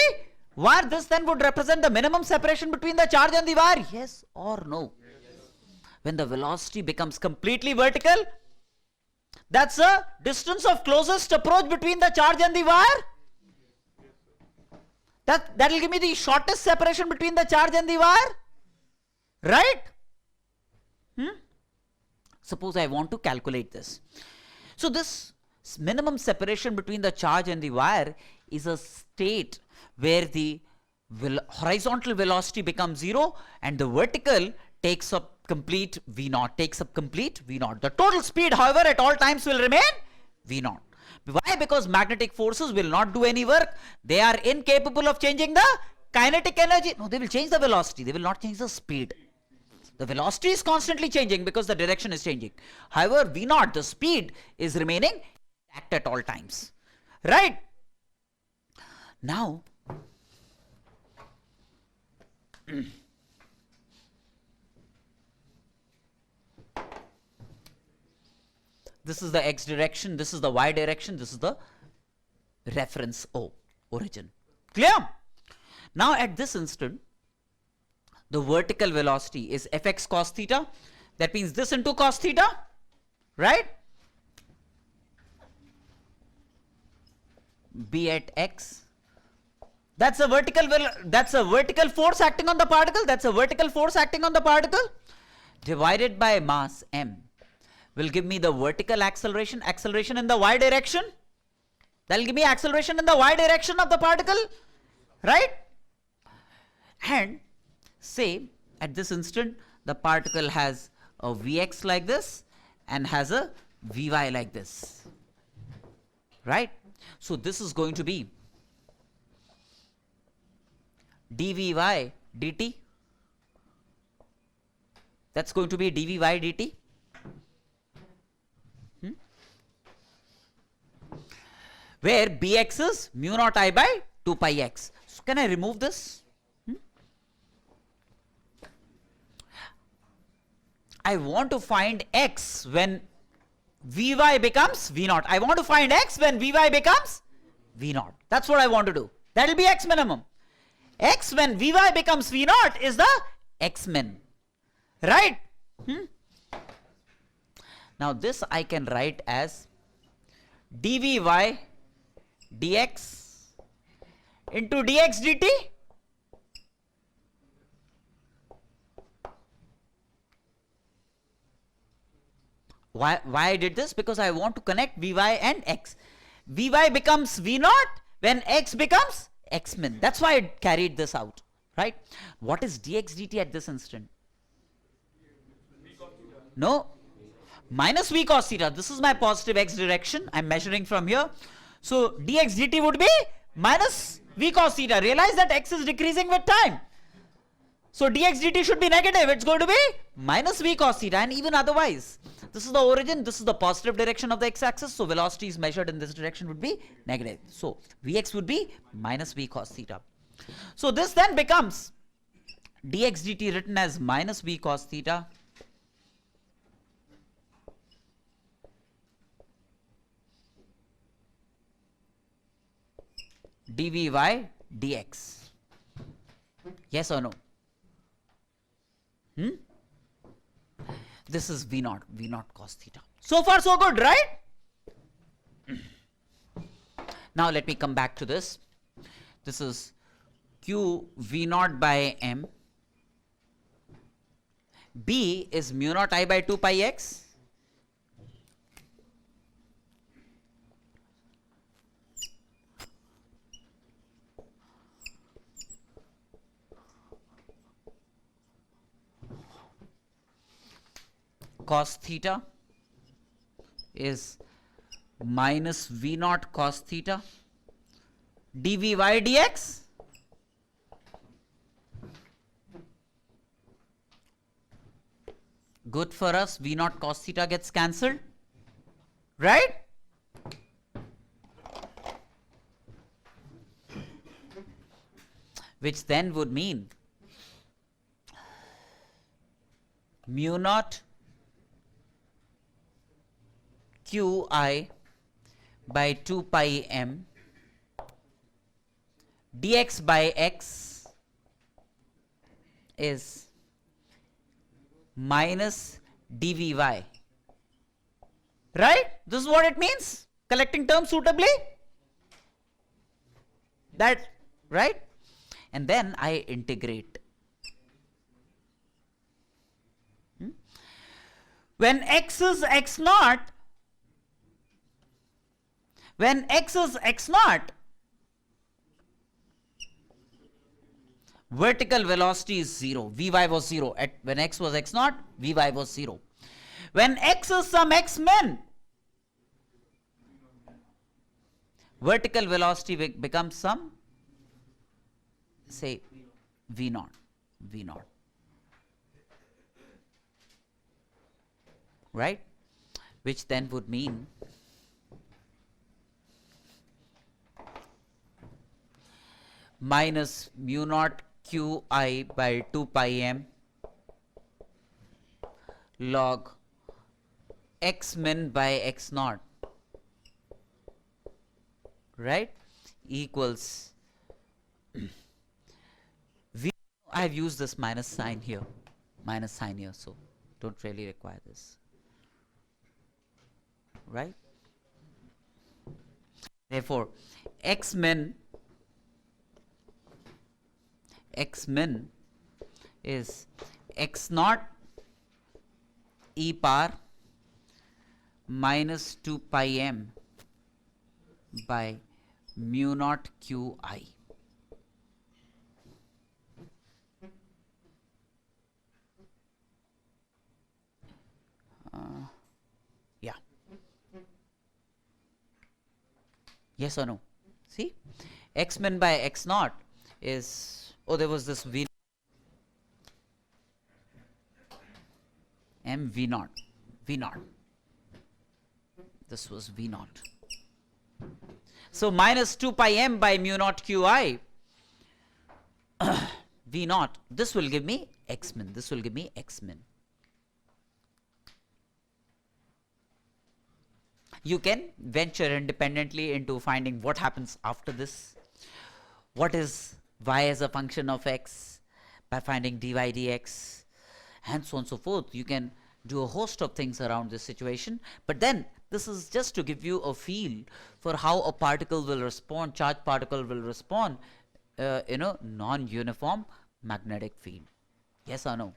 wire. This then would represent the minimum separation between the charge and the wire. Yes or no? Yes. When the velocity becomes completely vertical, that's the distance of closest approach between the charge and the wire. That will give me the shortest separation between the charge and the wire, right? Suppose I want to calculate this. So this minimum separation between the charge and the wire is a state where the horizontal velocity becomes zero and the vertical takes up complete V naught, The total speed, however, at all times will remain V naught. Why? Because magnetic forces will not do any work. They are incapable of changing the kinetic energy. No, they will change the velocity. They will not change the speed. The velocity is constantly changing because the direction is changing. However, V naught, the speed, is remaining intact at all times. Right? Now, this is the x direction, this is the y direction, this is the reference O, origin. Clear? Now at this instant, the vertical velocity is fx cos theta. That means this into cos theta, right? B at x. That's a vertical force acting on the particle. That's a vertical force acting on the particle divided by mass m will give me the vertical acceleration in the y direction. That will give me acceleration in the y direction of the particle, right? And say at this instant the particle has a Vx like this and has a Vy like this, right? So this is going to be dvy dt. That's going to be dvy dt. Where bx is mu naught I by 2 pi x. So can I remove this? I want to find x when Vy becomes V naught. I want to find x when Vy becomes V naught. That's what I want to do. That will be x minimum. X when Vy becomes V naught is the x min. Right? Now this I can write as dvy dx into dx dt. Why I did this? Because I want to connect Vy and x. Vy becomes V naught when x becomes x min. That's why I carried this out, right? What is dx dt at this instant? No, minus v cos theta. This is my positive x direction. I'm measuring from here. So dx dt would be minus v cos theta. Realize that x is decreasing with time. So dx dt should be negative. It's going to be minus v cos theta, and even otherwise. This is the origin, this is the positive direction of the x-axis, so velocity is measured in this direction would be negative. So Vx would be minus v cos theta. So this then becomes dx dt written as minus v cos theta dvy dx. Yes or no? This is V naught cos theta. So far so good, right? Now let me come back to this. This is q V naught by m. B is mu naught I by 2 pi x. Cos theta is minus V naught cos theta dvy dx. Good for us, V naught cos theta gets cancelled, right? Which then would mean mu naught qi by 2 pi m dx by x is minus dvy. Right? This is what it means. Collecting terms suitably. That, right? And then I integrate. When x is x naught, vertical velocity is 0. Vy was 0. When x was x naught, Vy was 0. When x is some x min, vertical velocity becomes some, say, v naught, right? Which then would mean minus mu naught qi by 2 pi m log x min by x naught, right, equals v. I have used this minus sign here, so don't really require this, right? Therefore, x min is x naught e power minus 2 pi m by mu naught qi. Yeah. Yes or no? See, x min by x naught is, oh, there was this v m v naught. This was v naught. So minus 2 pi m by mu naught qi v naught. This will give me x min. You can venture independently into finding what happens after this. What is y as a function of x by finding dy dx, and so on and so forth. You can do a host of things around this situation, but then this is just to give you a feel for how a particle will respond, charged particle will respond in a non-uniform magnetic field. Yes or no?